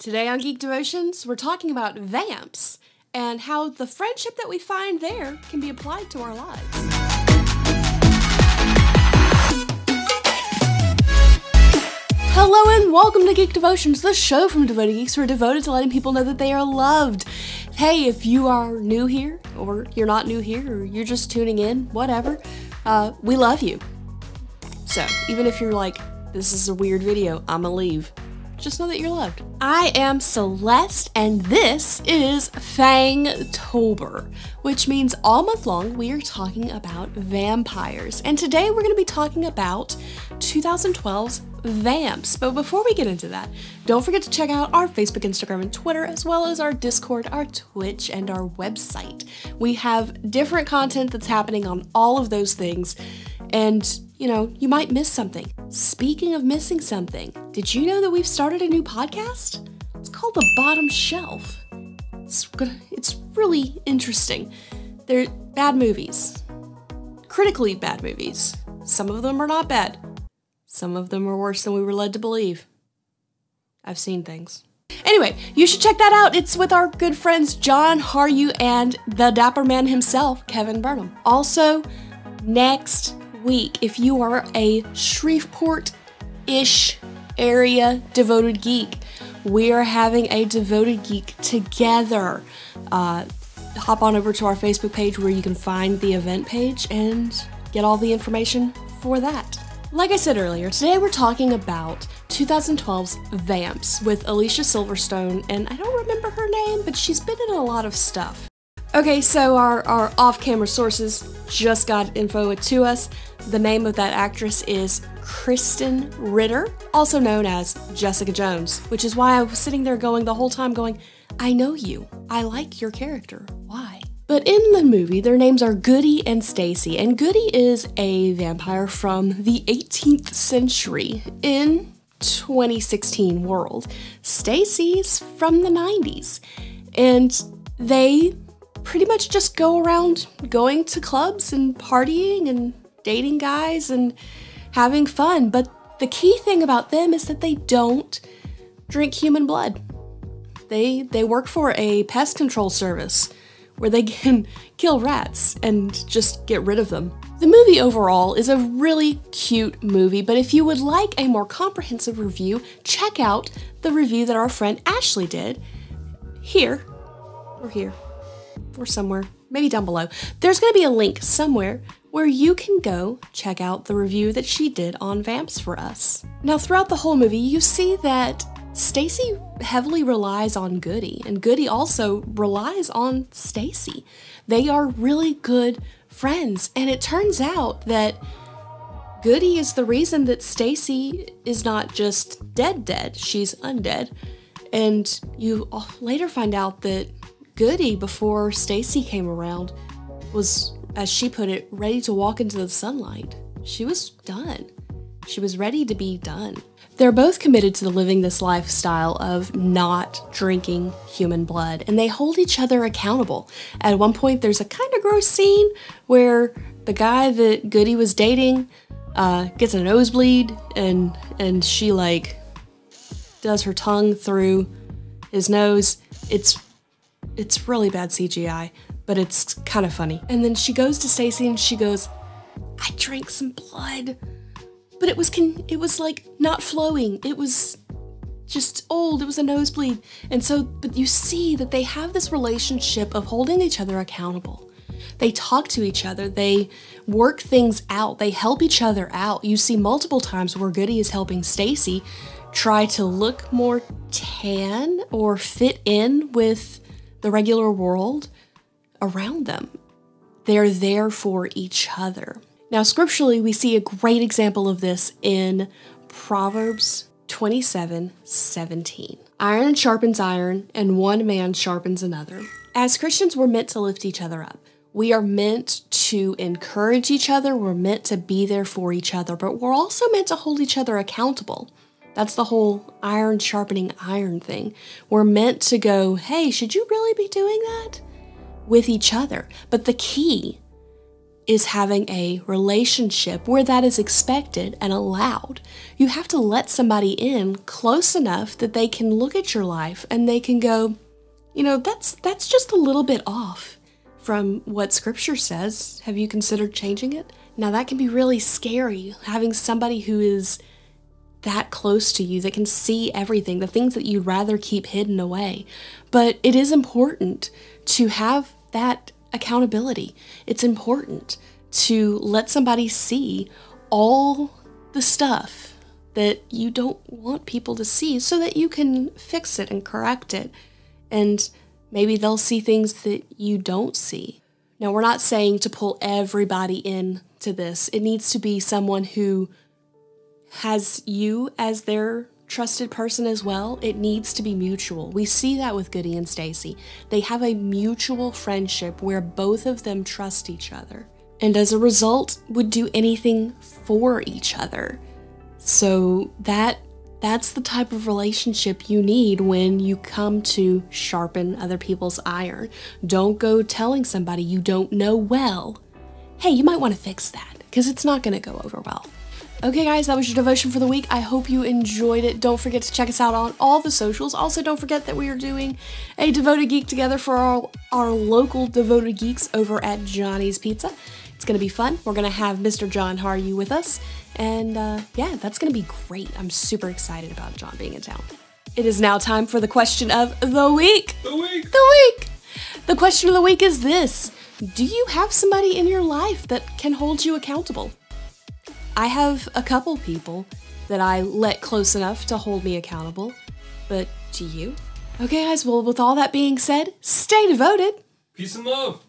Today on Geek Devotions, we're talking about vamps and how the friendship that we find there can be applied to our lives. Hello and welcome to Geek Devotions, the show from Devoted Geeks who are devoted to letting people know that they are loved. Hey, if you are new here, or you're not new here, or you're just tuning in, whatever, we love you. So, even if you're like, this is a weird video, I'ma leave, just know that you're loved. I am Celeste, and this is Fangtober, which means all month long we are talking about vampires. And today we're going to be talking about 2012's Vamps. But before we get into that, don't forget to check out our Facebook, Instagram, and Twitter, as well as our Discord, our Twitch, and our website. We have different content that's happening on all of those things, and you might miss something. Speaking of missing something, did you know that we've started a new podcast? It's called The Bottom Shelf. It's really interesting. They're bad movies. Critically bad movies. Some of them are not bad. Some of them are worse than we were led to believe. I've seen things. Anyway, you should check that out. It's with our good friends Jon, Haryu, and the Dapper Man himself, Kevin Burnham. Also, next week, if you are a Shreveport-ish area devoted geek, we are having a devoted geek together. Hop on over to our Facebook page where you can find the event page and get all the information for that. Like I said earlier, today we're talking about 2012's Vamps with Alicia Silverstone, and I don't remember her name, but she's been in a lot of stuff. Okay, so our off-camera sources just got info to us. The name of that actress is Krysten Ritter, also known as Jessica Jones, which is why I was sitting there the whole time going, I know you. I like your character. Why? But in the movie, their names are Goody and Stacy, and Goody is a vampire from the 18th century in 2016 world. Stacy's from the 90s, and they pretty much just go around going to clubs and partying and dating guys and having fun. But the key thing about them is that they don't drink human blood. They work for a pest control service where they can kill rats and just get rid of them. The movie overall is a really cute movie, but if you would like a more comprehensive review, check out the review that our friend Ashley did here, or somewhere, maybe down below. There's going to be a link somewhere where you can go check out the review that she did on Vamps for us. Now, throughout the whole movie, you see that Stacy heavily relies on Goody, and Goody also relies on Stacy. They are really good friends, and it turns out that Goody is the reason that Stacy is not just dead, she's undead. And you later find out that Goody, before Stacy came around, was, as she put it, ready to walk into the sunlight. She was done. She was ready to be done. They're both committed to living this lifestyle of not drinking human blood, and they hold each other accountable. At one point, there's a kind of gross scene where the guy that Goody was dating gets a nosebleed, and she does her tongue through his nose. It's really bad CGI, but it's kind of funny. And then she goes to Stacy and she goes, I drank some blood, but it was like not flowing. It was just old. It was a nosebleed. And so, but you see that they have this relationship of holding each other accountable. They talk to each other. They work things out. They help each other out. You see multiple times where Goody is helping Stacy try to look more tan or fit in with the regular world around them. They're there for each other. Now, scripturally, we see a great example of this in Proverbs 27:17. Iron sharpens iron, and one man sharpens another. As Christians, we're meant to lift each other up. We are meant to encourage each other. We're meant to be there for each other, but we're also meant to hold each other accountable. That's the whole iron sharpening iron thing. We're meant to go, hey, should you really be doing that? With each other. But the key is having a relationship where that is expected and allowed. You have to let somebody in close enough that they can look at your life and they can go, that's just a little bit off from what Scripture says. Have you considered changing it? Now that can be really scary, having somebody who is that close to you that can see everything, the things that you'd rather keep hidden away. But it is important to have that accountability. It's important to let somebody see all the stuff that you don't want people to see so that you can fix it and correct it. And maybe they'll see things that you don't see. Now, we're not saying to pull everybody into this. It needs to be someone who has you as their trusted person as well. It needs to be mutual. We see that with Goody and Stacy. They have a mutual friendship where both of them trust each other, and as a result would do anything for each other. So that's the type of relationship you need when you come to sharpen other people's iron. Don't go telling somebody you don't know well, hey, you might want to fix that, because it's not going to go over well. Okay guys, that was your devotion for the week. I hope you enjoyed it. Don't forget to check us out on all the socials. Also, don't forget that we are doing a Devoted Geek together for our local Devoted Geeks over at Johnny's Pizza. It's going to be fun. We're going to have Mr. John Haryu with us. And yeah, that's going to be great. I'm super excited about John being in town. It is now time for the question of the week. The question of the week is this: do you have somebody in your life that can hold you accountable? I have a couple people that I let close enough to hold me accountable, but do you? Okay guys, well with all that being said, stay devoted. Peace and love.